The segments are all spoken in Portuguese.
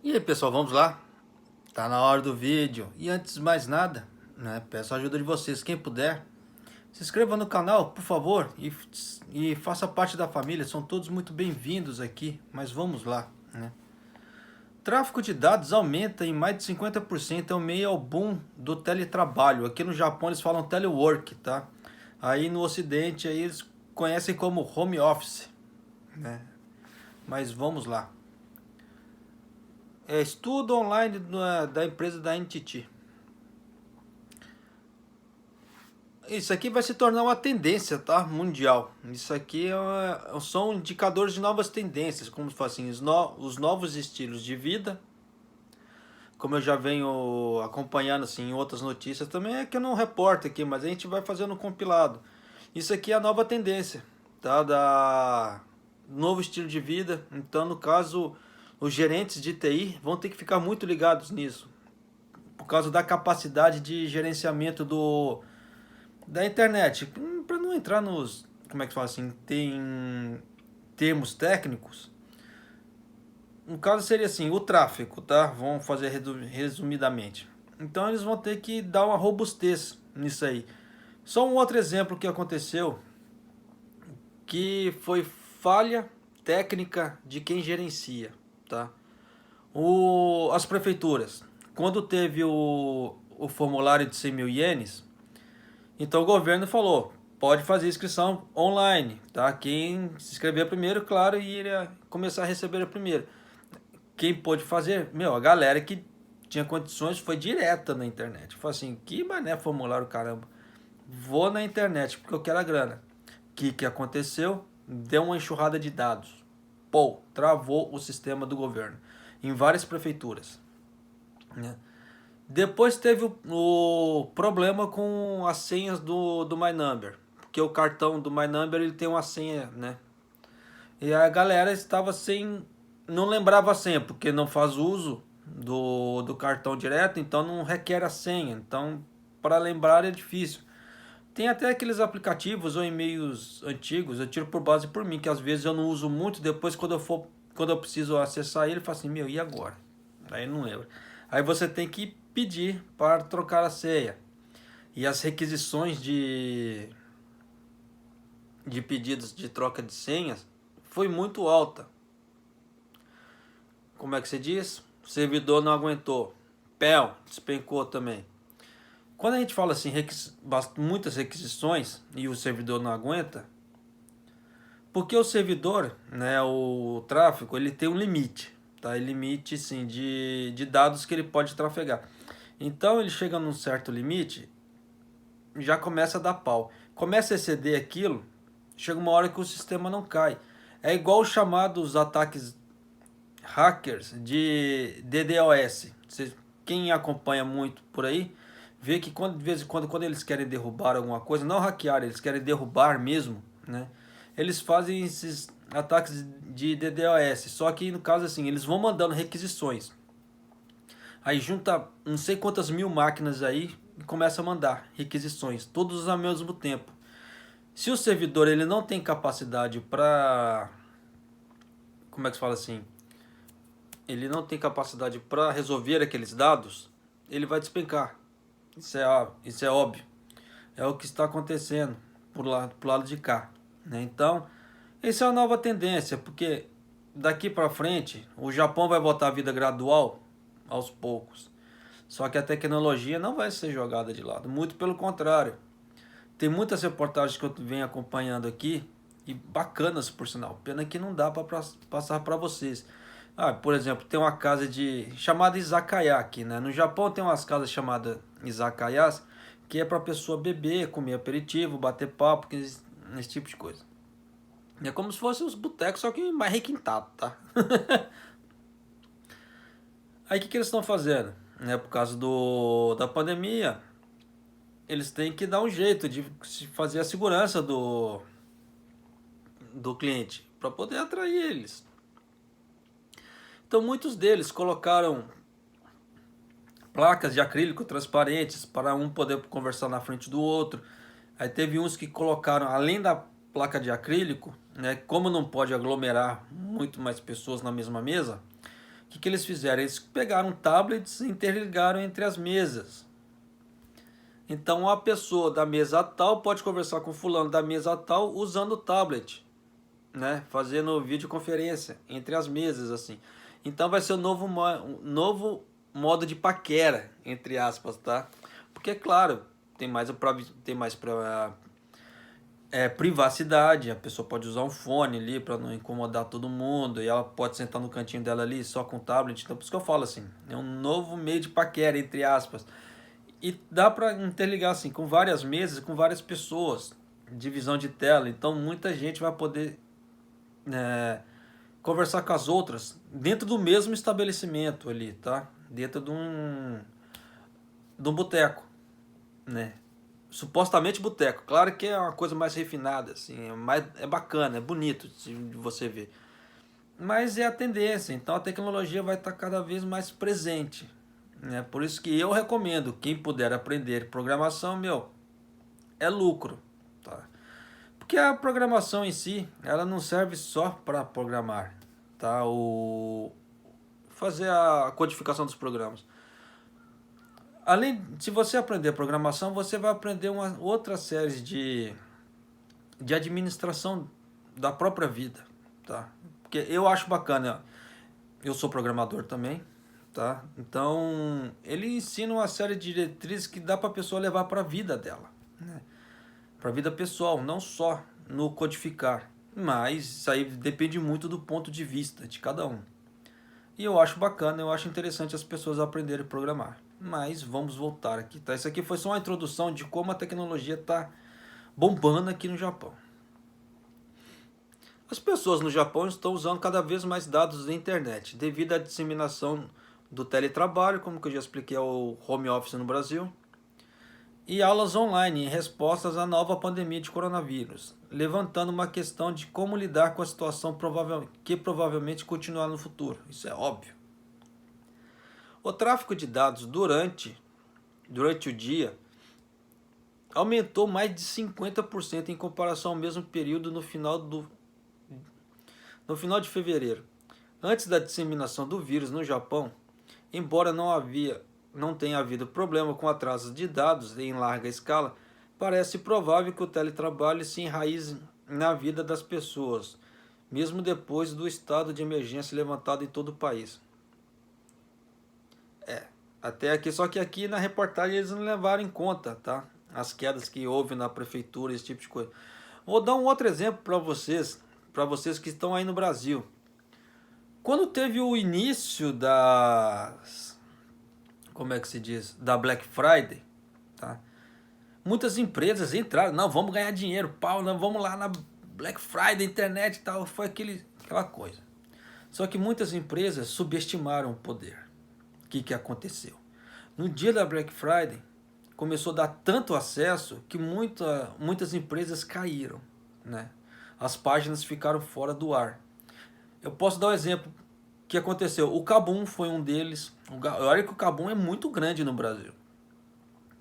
E aí pessoal, vamos lá? Tá na hora do vídeo. E antes de mais nada, peço a ajuda de vocês, quem puder, se inscreva no canal, por favor, e faça parte da família. São todos muito bem-vindos aqui, mas vamos lá, né? Tráfego de dados aumenta em mais de 50% ao meio ao boom do teletrabalho. Aqui no Japão eles falam telework, tá? Aí no ocidente aí eles conhecem como home office, né? Mas vamos lá. Estudo online da empresa da NTT. Isso aqui vai se tornar uma tendência, tá? Mundial. Isso aqui são indicadores de novas tendências, como se fosse assim, os novos estilos de vida. Como eu já venho acompanhando assim, em outras notícias também, é que eu não reporto aqui, mas a gente vai fazendo um compilado. Isso aqui é a nova tendência, tá? Da novo estilo de vida. Então, no caso, os gerentes de TI vão ter que ficar muito ligados nisso, por causa da capacidade de gerenciamento da internet. Para não entrar nos, como é que fala assim, tem termos técnicos. No caso seria assim, o tráfego, tá? Vamos fazer resumidamente. Então eles vão ter que dar uma robustez nisso aí. Só um outro exemplo que aconteceu, que foi falha técnica de quem gerencia, tá? As prefeituras, quando teve o formulário de 100 mil ienes, então o governo falou, pode fazer inscrição online, tá? Quem se inscrever primeiro, claro, iria começar a receber primeiro. Quem pôde fazer? A galera que tinha condições foi direta na internet. Falou assim, que mané formulário, caramba. Vou na internet porque eu quero a grana. O que aconteceu? Deu uma enxurrada de dados. Pô, travou o sistema do governo em várias prefeituras, né? Depois teve o problema com as senhas do My Number, porque o cartão do My Number ele tem uma senha, né? E a galera estava sem, não lembrava a senha, porque não faz uso do cartão direto, então não requer a senha. Então, para lembrar é difícil. Tem até aqueles aplicativos ou e-mails antigos, eu tiro por base por mim, que às vezes eu não uso muito, depois quando eu preciso acessar ele, eu falo assim, e agora? Aí não lembro. Aí você tem que pedir para trocar a senha. E as requisições de pedidos de troca de senhas foi muito alta. Como é que se diz? O servidor não aguentou. PEL despencou também. Quando a gente fala assim, muitas requisições e o servidor não aguenta, porque o servidor, né, o tráfego, ele tem um limite, tá? Limite, sim, de dados que ele pode trafegar. Então ele chega num certo limite, já começa a dar pau. Começa a exceder aquilo, chega uma hora que o sistema não cai. É igual os chamados ataques hackers de DDoS. Quem acompanha muito por aí, vê que de vez em quando eles querem derrubar alguma coisa, não hackear, eles querem derrubar mesmo, né? Eles fazem esses ataques de DDoS, só que no caso assim, eles vão mandando requisições. Aí junta não sei quantas mil máquinas aí e começa a mandar requisições, todos ao mesmo tempo. Se o servidor ele não tem capacidade para, como é que se fala assim, ele não tem capacidade para resolver aqueles dados, ele vai despencar. Isso é óbvio. É o que está acontecendo pro lado de cá, né? Então, essa é uma nova tendência, porque daqui para frente o Japão vai voltar à vida gradual, aos poucos. Só que a tecnologia não vai ser jogada de lado, muito pelo contrário. Tem muitas reportagens que eu venho acompanhando aqui, e bacanas por sinal. Pena que não dá para passar para vocês. Por exemplo, tem uma casa chamada izakaya aqui, né? No Japão tem umas casas chamadas izakayas, que é para pessoa beber, comer aperitivo, bater papo, esse tipo de coisa. É como se fosse os botecos, só que mais requintado, tá? Aí o que eles estão fazendo? Por causa da pandemia, eles têm que dar um jeito de fazer a segurança do cliente, para poder atrair eles. Então muitos deles colocaram placas de acrílico transparentes para um poder conversar na frente do outro. Aí teve uns que colocaram, além da placa de acrílico, né, como não pode aglomerar muito mais pessoas na mesma mesa, que eles fizeram? Eles pegaram tablets e interligaram entre as mesas. Então a pessoa da mesa tal pode conversar com o fulano da mesa tal usando o tablet, né? Fazendo videoconferência entre as mesas, assim. Então vai ser um novo modo de paquera, entre aspas, tá? Porque, claro, tem mais privacidade, a pessoa pode usar um fone ali para não incomodar todo mundo, e ela pode sentar no cantinho dela ali só com o tablet. Então por isso que eu falo assim, é um novo meio de paquera, entre aspas. E dá para interligar assim com várias mesas, com várias pessoas, divisão de tela. Então muita gente vai poder conversar com as outras dentro do mesmo estabelecimento ali, tá? Dentro de um boteco, né? Supostamente boteco. Claro que é uma coisa mais refinada, assim, é bacana, é bonito de você ver. Mas é a tendência, então a tecnologia vai estar cada vez mais presente, né? Por isso que eu recomendo, quem puder aprender programação, meu, é lucro, tá? Porque a programação em si, ela não serve só para programar, tá? Fazer a codificação dos programas. Além, se você aprender programação, você vai aprender uma outra série de administração da própria vida, tá? Porque eu acho bacana, eu sou programador também, tá? Então, ele ensina uma série de diretrizes que dá para a pessoa levar para a vida dela, né? Para a vida pessoal, não só no codificar, mas isso aí depende muito do ponto de vista de cada um. E eu acho bacana, eu acho interessante as pessoas aprenderem a programar. Mas vamos voltar aqui, tá? Isso aqui foi só uma introdução de como a tecnologia está bombando aqui no Japão. As pessoas no Japão estão usando cada vez mais dados da internet, devido à disseminação do teletrabalho, como que eu já expliquei, ao home office no Brasil, e aulas online em respostas à nova pandemia de coronavírus, levantando uma questão de como lidar com a situação que provavelmente continuará no futuro. Isso é óbvio. O tráfego de dados durante o dia aumentou mais de 50% em comparação ao mesmo período no final de fevereiro. Antes da disseminação do vírus no Japão, embora não tenha havido problema com atrasos de dados em larga escala, parece provável que o teletrabalho se enraize na vida das pessoas, mesmo depois do estado de emergência levantado em todo o país. Até aqui, só que aqui na reportagem eles não levaram em conta, tá? As quedas que houve na prefeitura, esse tipo de coisa. Vou dar um outro exemplo para vocês que estão aí no Brasil. Quando teve o início como é que se diz, da Black Friday, tá? Muitas empresas entraram, não, vamos ganhar dinheiro, pau, não, vamos lá na Black Friday, internet e tal, foi aquela coisa. Só que muitas empresas subestimaram o poder. O que aconteceu? No dia da Black Friday, começou a dar tanto acesso que muitas empresas caíram, né? As páginas ficaram fora do ar. Eu posso dar um exemplo que aconteceu. O Kabum foi um deles. Olha que o Kabum é muito grande no Brasil,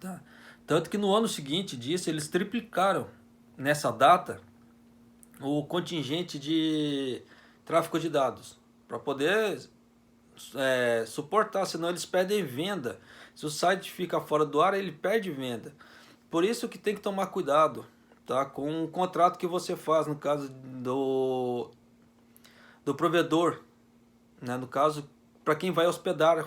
tá? Tanto que no ano seguinte disso, eles triplicaram nessa data o contingente de tráfego de dados para poder suportar, senão eles perdem venda. Se o site fica fora do ar, ele perde venda. Por isso que tem que tomar cuidado, tá, com o contrato que você faz no caso do provedor, né? No caso, para quem vai hospedar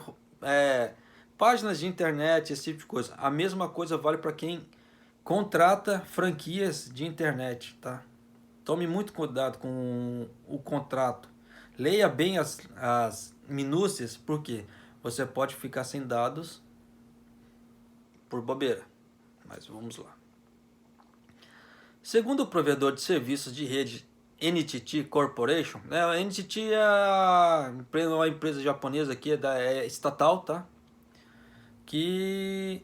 páginas de internet, esse tipo de coisa. A mesma coisa vale para quem contrata franquias de internet, tá? Tome muito cuidado com o contrato. Leia bem as minúcias, porque você pode ficar sem dados por bobeira. Mas vamos lá. Segundo o provedor de serviços de rede NTT Corporation, né? A NTT é uma empresa japonesa aqui, é estatal, tá? Que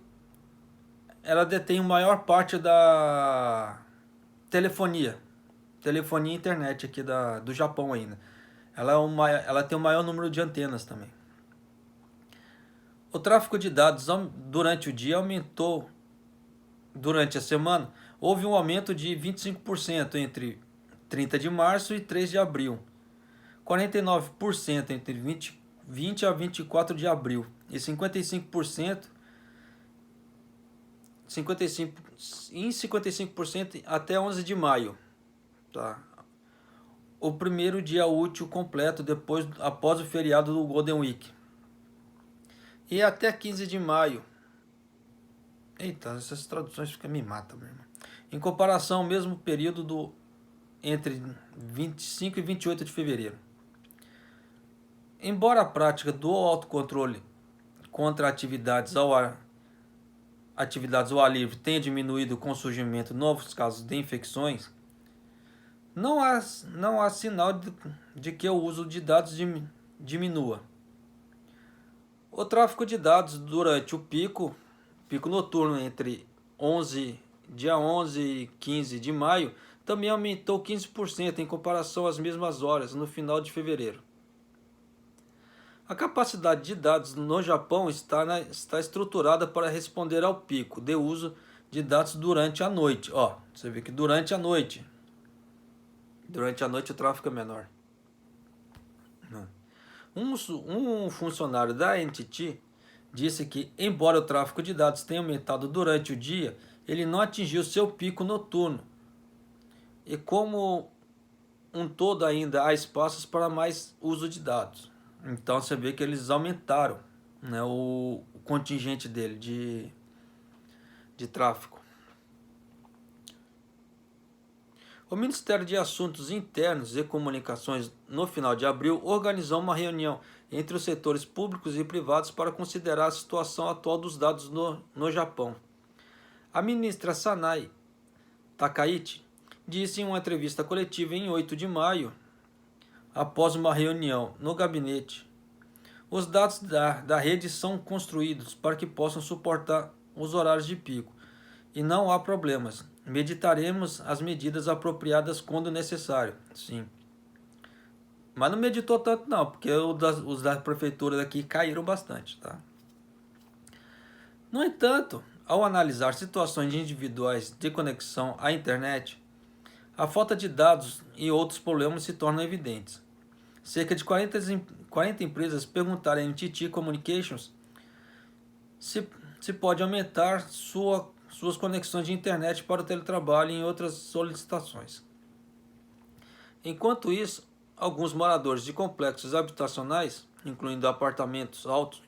ela detém a maior parte da telefonia e internet aqui do Japão ainda. Ela tem o maior número de antenas também. O tráfego de dados durante o dia aumentou. Durante a semana, houve um aumento de 25% entre 30 de março e 3 de abril. 49% entre 20 a 24 de abril e 55%, 55% até 11 de maio, tá? O primeiro dia útil completo após o feriado do Golden Week. E até 15 de maio. Eita, essas traduções me matam, meu irmão. Em comparação ao mesmo período entre 25 e 28 de fevereiro. Embora a prática do autocontrole contra atividades ao ar livre tenha diminuído com o surgimento de novos casos de infecções, não há sinal de que o uso de dados diminua. O tráfego de dados durante o pico noturno entre dia 11 e 15 de maio também aumentou 15% em comparação às mesmas horas no final de fevereiro. A capacidade de dados no Japão está estruturada para responder ao pico de uso de dados durante a noite. Ó, você vê que durante a noite o tráfego é menor. Um funcionário da NTT disse que, embora o tráfego de dados tenha aumentado durante o dia, ele não atingiu seu pico noturno. E como um todo ainda há espaços para mais uso de dados. Então você vê que eles aumentaram, né, o contingente dele de tráfego. O Ministério de Assuntos Internos e Comunicações, no final de abril, organizou uma reunião entre os setores públicos e privados para considerar a situação atual dos dados no Japão. A ministra Sanae Takaichi disse em uma entrevista coletiva em 8 de maio, após uma reunião no gabinete: os dados da rede são construídos para que possam suportar os horários de pico e não há problemas. Meditaremos as medidas apropriadas quando necessário. Sim. Mas não meditou tanto não, porque os da prefeitura daqui caíram bastante, tá? No entanto, ao analisar situações individuais de conexão à internet, a falta de dados e outros problemas se tornam evidentes. Cerca de 40 empresas perguntaram à NTT Communications se pode aumentar suas conexões de internet para o teletrabalho e outras solicitações. Enquanto isso, alguns moradores de complexos habitacionais, incluindo apartamentos altos,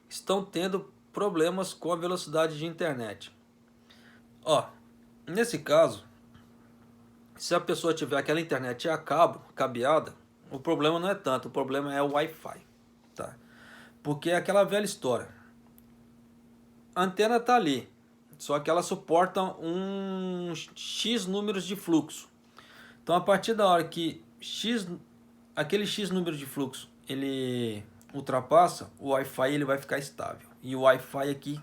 estão tendo problemas com a velocidade de internet. Ó, nesse caso, se a pessoa tiver aquela internet a cabo, cabeada, o problema não é tanto, o problema é o Wi-Fi, tá? Porque é aquela velha história. A antena está ali, só que ela suporta um X números de fluxo. Então, a partir da hora que aquele X número de fluxo ele ultrapassa, o Wi-Fi ele vai ficar estável. E o Wi-Fi aqui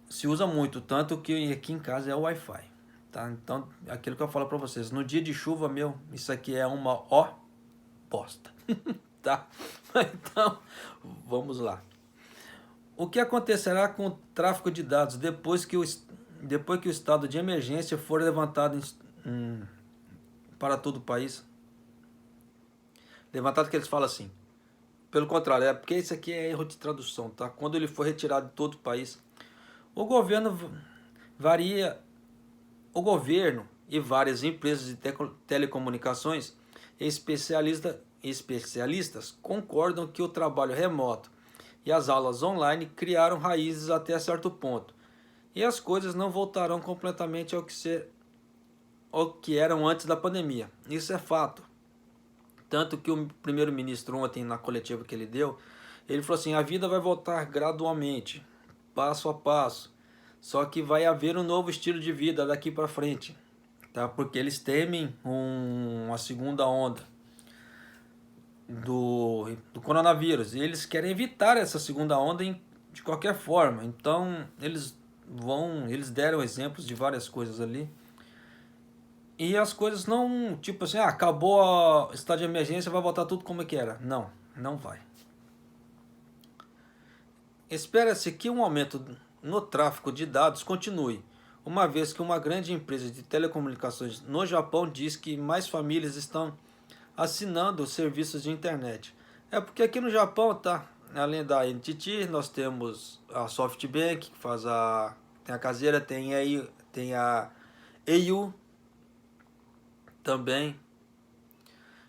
se usa muito, tanto que aqui em casa é o Wi-Fi. Tá? Então, aquilo que eu falo para vocês, no dia de chuva, isso aqui é uma bosta. Tá? Então, vamos lá. O que acontecerá com o tráfego de dados depois que o estado de emergência for levantado para todo o país? Levantado que eles falam assim. Pelo contrário, é porque isso aqui é erro de tradução, tá? Quando ele for retirado de todo o país, o governo e várias empresas de telecomunicações e especialistas concordam que o trabalho remoto e as aulas online criaram raízes até certo ponto, e as coisas não voltarão completamente ao que eram antes da pandemia. Isso é fato. Tanto que o primeiro-ministro ontem, na coletiva que ele deu, ele falou assim: a vida vai voltar gradualmente, passo a passo, só que vai haver um novo estilo de vida daqui para frente, tá? Porque eles temem uma segunda onda do coronavírus, e eles querem evitar essa segunda onda de qualquer forma. Então eles deram exemplos de várias coisas ali, e as coisas não, tipo assim, acabou o estado de emergência, vai voltar tudo como é que era. Não vai. Espera-se que um aumento no tráfego de dados continue, uma vez que uma grande empresa de telecomunicações no Japão diz que mais famílias estão assinando serviços de internet. É porque aqui no Japão, tá? Além da NTT, nós temos a SoftBank, que faz tem a caseira, tem a EU também.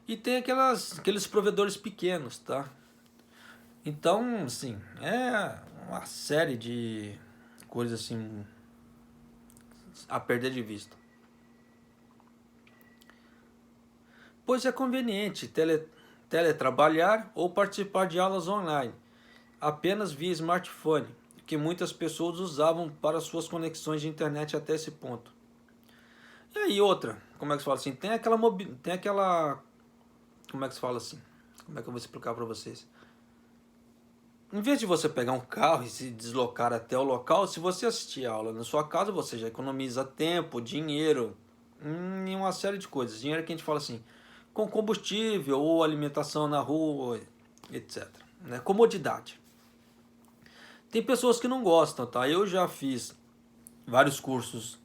E tem aqueles provedores pequenos, tá? Então, assim, é uma série de coisas assim a perder de vista. Pois é conveniente teletrabalhar ou participar de aulas online, apenas via smartphone, que muitas pessoas usavam para suas conexões de internet até esse ponto. E aí outra, como é que se fala assim? Como é que se fala assim? Como é que eu vou explicar para vocês? Em vez de você pegar um carro e se deslocar até o local, se você assistir a aula na sua casa, você já economiza tempo, dinheiro, e uma série de coisas. Dinheiro que a gente fala assim, com combustível ou alimentação na rua, etc. Né? Comodidade. Tem pessoas que não gostam, tá? Eu já fiz vários cursos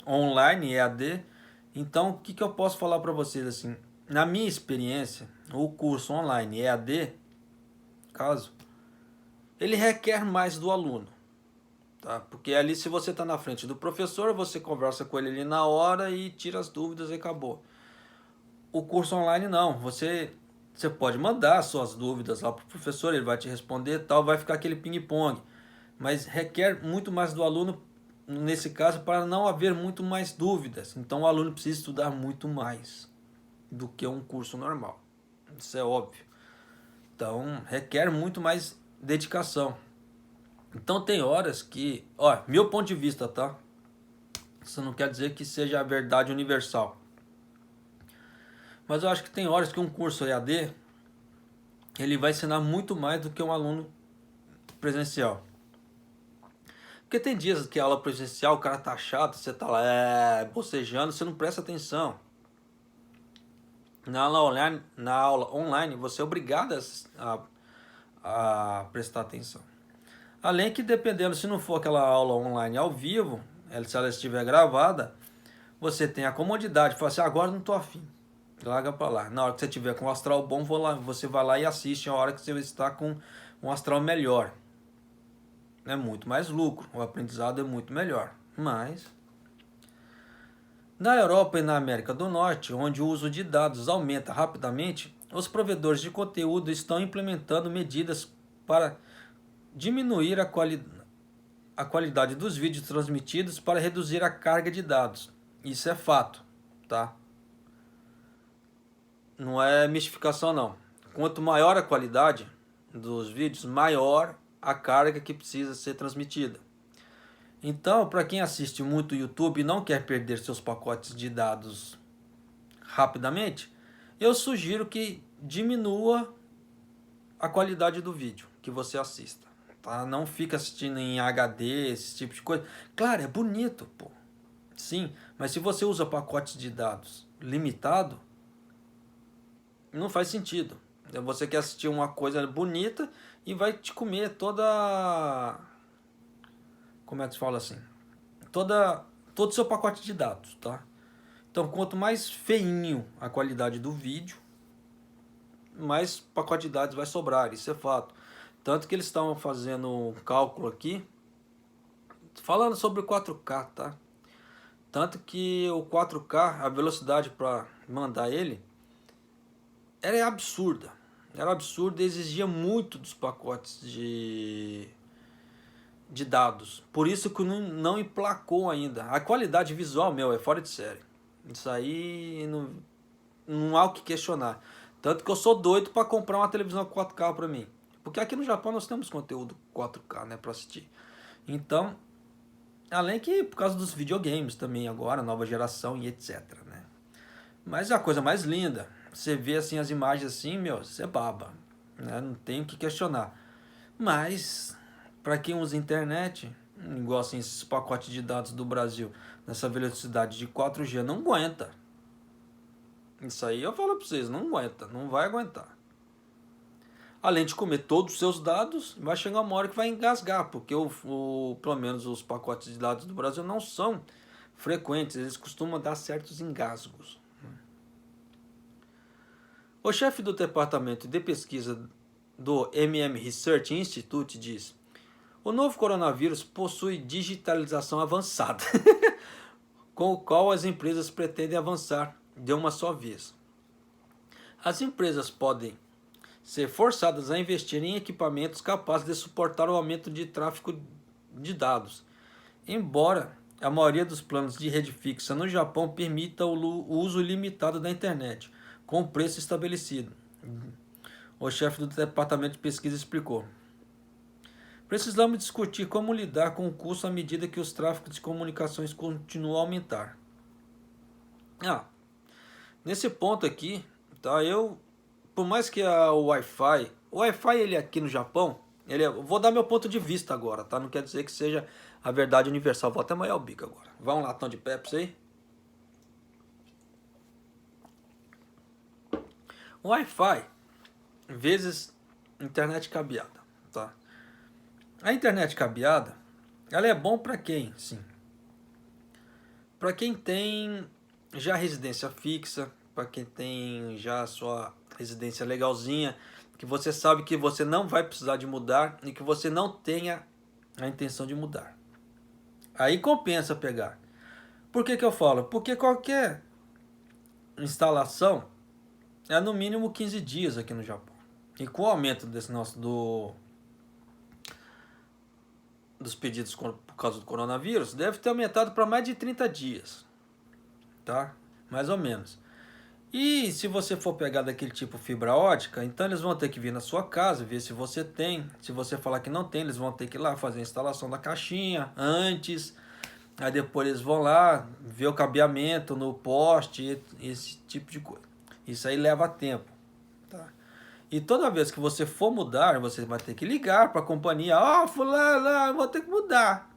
online, EAD, então o que eu posso falar para vocês assim? Na minha experiência, o curso online EAD, caso, ele requer mais do aluno, tá? Porque ali se você está na frente do professor, você conversa com ele ali na hora e tira as dúvidas e acabou. O curso online não, você pode mandar suas dúvidas lá para o professor, ele vai te responder e tal, vai ficar aquele ping-pong. Mas requer muito mais do aluno, nesse caso, para não haver muito mais dúvidas. Então o aluno precisa estudar muito mais do que um curso normal. Isso é óbvio. Então requer muito mais dedicação. Então tem horas que, ó, meu ponto de vista, tá? Isso não quer dizer que seja a verdade universal. Mas eu acho que tem horas que um curso EAD, ele vai ensinar muito mais do que um aluno presencial. Porque tem dias que a aula presencial, o cara tá chato, você tá lá bocejando, você não presta atenção. Na aula online você é obrigado a prestar atenção. Além que dependendo, se não for aquela aula online ao vivo, se ela estiver gravada, você tem a comodidade, fala assim, agora não tô afim, larga pra lá. Na hora que você tiver com um astral bom, você vai lá e assiste a hora que você está com um astral melhor. É muito mais lucro, o aprendizado é muito melhor. Mas na Europa e na América do Norte, onde o uso de dados aumenta rapidamente, os provedores de conteúdo estão implementando medidas para diminuir a qualidade dos vídeos transmitidos para reduzir a carga de dados. Isso é fato, tá? Não é mistificação não. Quanto maior a qualidade dos vídeos, maior a carga que precisa ser transmitida. Então, para quem assiste muito YouTube e não quer perder seus pacotes de dados rapidamente, eu sugiro que diminua a qualidade do vídeo que você assista. Tá? Não fica assistindo em HD, esse tipo de coisa. Claro, é bonito, pô. Sim, mas se você usa pacotes de dados limitado, não faz sentido. Você quer assistir uma coisa bonita e vai te comer toda... Como é que se fala assim? Todo o seu pacote de dados, tá? Então, quanto mais feinho a qualidade do vídeo, mais pacote de dados vai sobrar, isso é fato. Tanto que eles estão fazendo um cálculo aqui, falando sobre o 4K, tá? Tanto que o 4K, a velocidade para mandar ele, era absurda. Era absurda e exigia muito dos pacotes de dados. Por isso que não emplacou ainda. A qualidade visual, meu, é fora de série. Isso aí não há o que questionar. Tanto que eu sou doido para comprar uma televisão 4K para mim. Porque aqui no Japão nós temos conteúdo 4K, né, para assistir. Então, além que por causa dos videogames também agora, nova geração e etc, né? Mas é a coisa mais linda. Você vê assim as imagens assim, meu, você baba, né? Não tem o que questionar. Mas para quem usa internet, igual assim esses pacotes de dados do Brasil, nessa velocidade de 4G, não aguenta. Isso aí eu falo para vocês, não aguenta, não vai aguentar. Além de comer todos os seus dados, vai chegar uma hora que vai engasgar, porque pelo menos os pacotes de dados do Brasil não são frequentes, eles costumam dar certos engasgos. O chefe do Departamento de Pesquisa do Research Institute diz: o novo coronavírus possui digitalização avançada, com o qual as empresas pretendem avançar de uma só vez. As empresas podem ser forçadas a investir em equipamentos capazes de suportar o aumento de tráfego de dados, embora a maioria dos planos de rede fixa no Japão permita o uso limitado da internet, com preço estabelecido. O chefe do departamento de pesquisa explicou: precisamos discutir como lidar com o custo à medida que os tráfegos de comunicações continuam a aumentar. Nesse ponto aqui, tá, por mais que o Wi-Fi ele aqui no Japão, vou dar meu ponto de vista agora, tá? Não quer dizer que seja a verdade universal. Vou até molhar o bico agora. Vai um latão de Pepsi aí. Wi-Fi vezes internet cabeada, tá? A internet cabeada, ela é bom para quem? Sim. Para quem tem já residência fixa, para quem tem já a sua residência legalzinha, que você sabe que você não vai precisar de mudar e que você não tenha a intenção de mudar. Aí compensa pegar. Por que eu falo? Porque qualquer instalação é no mínimo 15 dias aqui no Japão. E com o aumento dos pedidos por causa do coronavírus, deve ter aumentado para mais de 30 dias. Tá? Mais ou menos. E se você for pegar daquele tipo fibra ótica, então eles vão ter que vir na sua casa, ver se você tem. Se você falar que não tem, eles vão ter que ir lá fazer a instalação da caixinha antes. Aí depois eles vão lá ver o cabeamento no poste, esse tipo de coisa. Isso aí leva tempo. Tá? E toda vez que você for mudar, você vai ter que ligar para a companhia. Fulano, eu vou ter que mudar.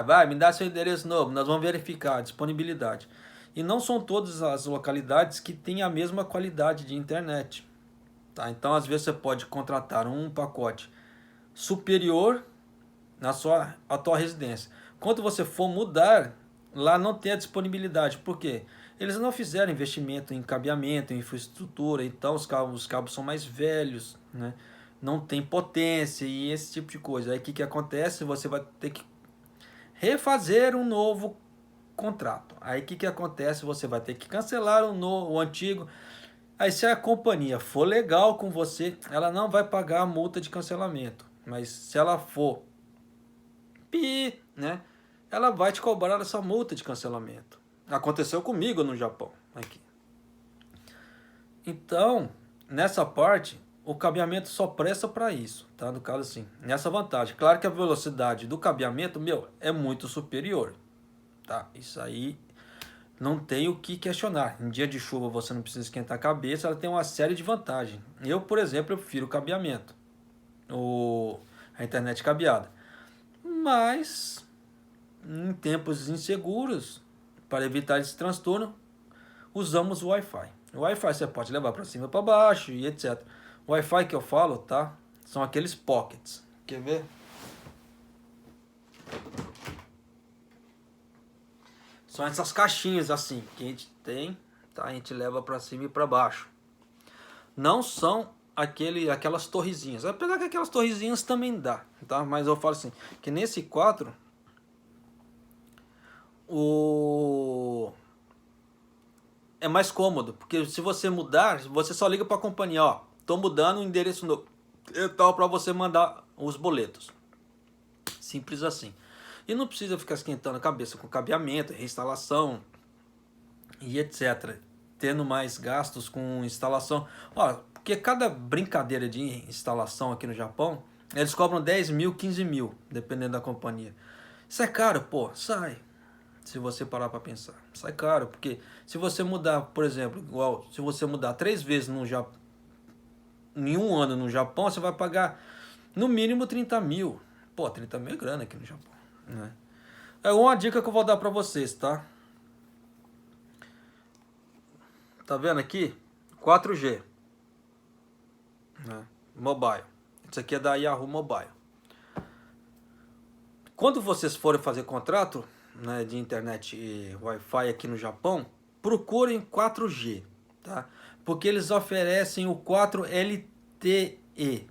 Vai, me dá seu endereço novo, nós vamos verificar a disponibilidade. E não são todas as localidades que têm a mesma qualidade de internet. Tá? Então, às vezes, você pode contratar um pacote superior na à tua residência. Quando você for mudar, lá não tem a disponibilidade. Por quê? Eles não fizeram investimento em cabeamento, em infraestrutura, então os cabos são mais velhos, né? Não tem potência e esse tipo de coisa. Aí o que acontece? Você vai ter que refazer um novo contrato. Aí o que acontece? Você vai ter que cancelar o antigo. Aí se a companhia for legal com você, ela não vai pagar a multa de cancelamento. Mas se ela for né, ela vai te cobrar essa multa de cancelamento. Aconteceu comigo no Japão. Aqui. Então, nessa parte, o cabeamento só presta para isso, tá? No caso assim, nessa vantagem. Claro que a velocidade do cabeamento, é muito superior, tá? Isso aí não tem o que questionar. Em dia de chuva você não precisa esquentar a cabeça, ela tem uma série de vantagens. Eu, por exemplo, eu prefiro o cabeamento, a internet cabeada. Mas, em tempos inseguros, para evitar esse transtorno, usamos o Wi-Fi. O Wi-Fi você pode levar para cima e para baixo e etc. O Wi-Fi que eu falo, tá? São aqueles pockets. Quer ver? São essas caixinhas assim que a gente tem, tá? A gente leva para cima e para baixo. Não são aquelas torrezinhas. Apesar que aquelas torrezinhas também dá, tá? Mas eu falo assim, que nesse 4 é mais cômodo, porque se você mudar, você só liga para a companhia, tô mudando o endereço novo e tal para você mandar os boletos. Simples assim. E não precisa ficar esquentando a cabeça com cabeamento, reinstalação e etc. Tendo mais gastos com instalação. Porque cada brincadeira de instalação aqui no Japão, eles cobram 10 mil, 15 mil, dependendo da companhia. Isso é caro, sai. Se você parar para pensar, sai caro, porque se você mudar, por exemplo, se você mudar 3 vezes em um ano no Japão, você vai pagar no mínimo 30 mil. 30 mil é grana aqui no Japão, né? É uma dica que eu vou dar para vocês, tá? Tá vendo aqui? 4G, né? Mobile. Isso aqui é da Yahoo Mobile. Quando vocês forem fazer contrato, né, de internet e Wi-Fi aqui no Japão, procurem 4G, tá? Porque eles oferecem o 4 LTE, E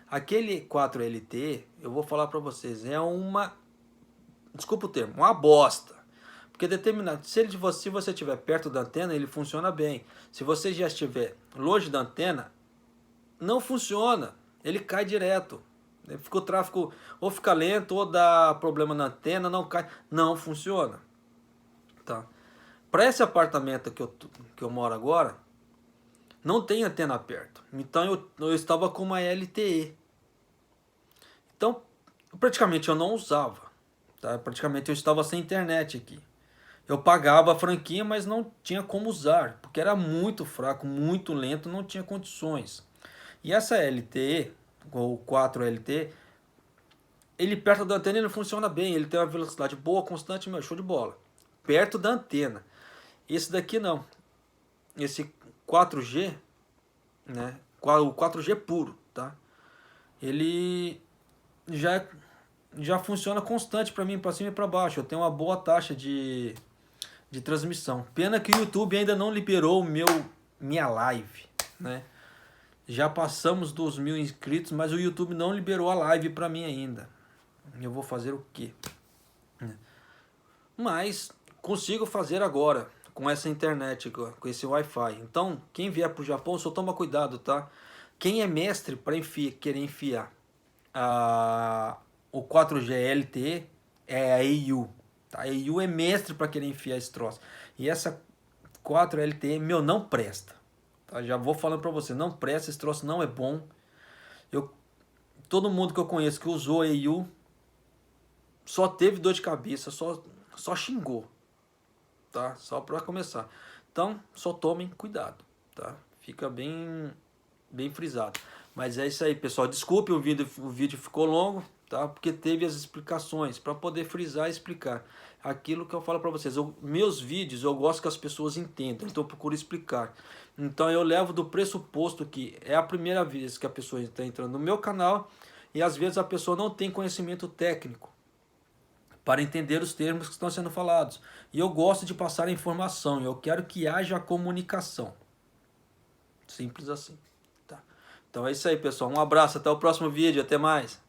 aquele 4LTE, eu vou falar para vocês, é uma, desculpa o termo, uma bosta. Porque determinado, se você estiver perto da antena, ele funciona bem. Se você já estiver longe da antena, não funciona. Ele cai direto. Fica o tráfego ou fica lento ou dá problema na antena, não cai, não funciona. Tá? Para esse apartamento que eu moro agora, não tem antena perto. Então eu estava com uma LTE. Então, praticamente eu não usava. Tá? Praticamente eu estava sem internet aqui. Eu pagava a franquia, mas não tinha como usar, porque era muito fraco, muito lento, não tinha condições. E essa LTE, ou 4LTE, ele perto da antena ele funciona bem, ele tem uma velocidade boa, constante, meu, show de bola. Perto da antena. Esse daqui não. Esse 4G, né? O 4G puro, tá? Ele já funciona constante para mim, para cima e para baixo. Eu tenho uma boa taxa de transmissão. Pena que o YouTube ainda não liberou minha live, né? Já passamos dos 1000 inscritos, mas o YouTube não liberou a live para mim ainda. Eu vou fazer o quê? Mas consigo fazer agora com essa internet, com esse Wi-Fi. Então, quem vier para o Japão, só toma cuidado, tá? Quem é mestre para querer enfiar o 4G LTE é a AU. Tá? A AU é mestre para querer enfiar esse troço. E essa 4 LTE, meu, não presta. Tá? Já vou falando para você, não presta, esse troço não é bom. Todo mundo que eu conheço que usou a AU só teve dor de cabeça, só xingou. Tá? Só para começar. Então, só tomem cuidado, tá? Fica bem frisado. Mas é isso aí, pessoal. Desculpe o vídeo ficou longo, tá? Porque teve as explicações para poder frisar e explicar aquilo que eu falo para vocês. Meus vídeos eu gosto que as pessoas entendam, então eu procuro explicar. Então eu levo do pressuposto que é a primeira vez que a pessoa está entrando no meu canal e às vezes a pessoa não tem conhecimento técnico para entender os termos que estão sendo falados. E eu gosto de passar a informação, eu quero que haja comunicação. Simples assim. Tá? Então é isso aí, pessoal. Um abraço, até o próximo vídeo, até mais.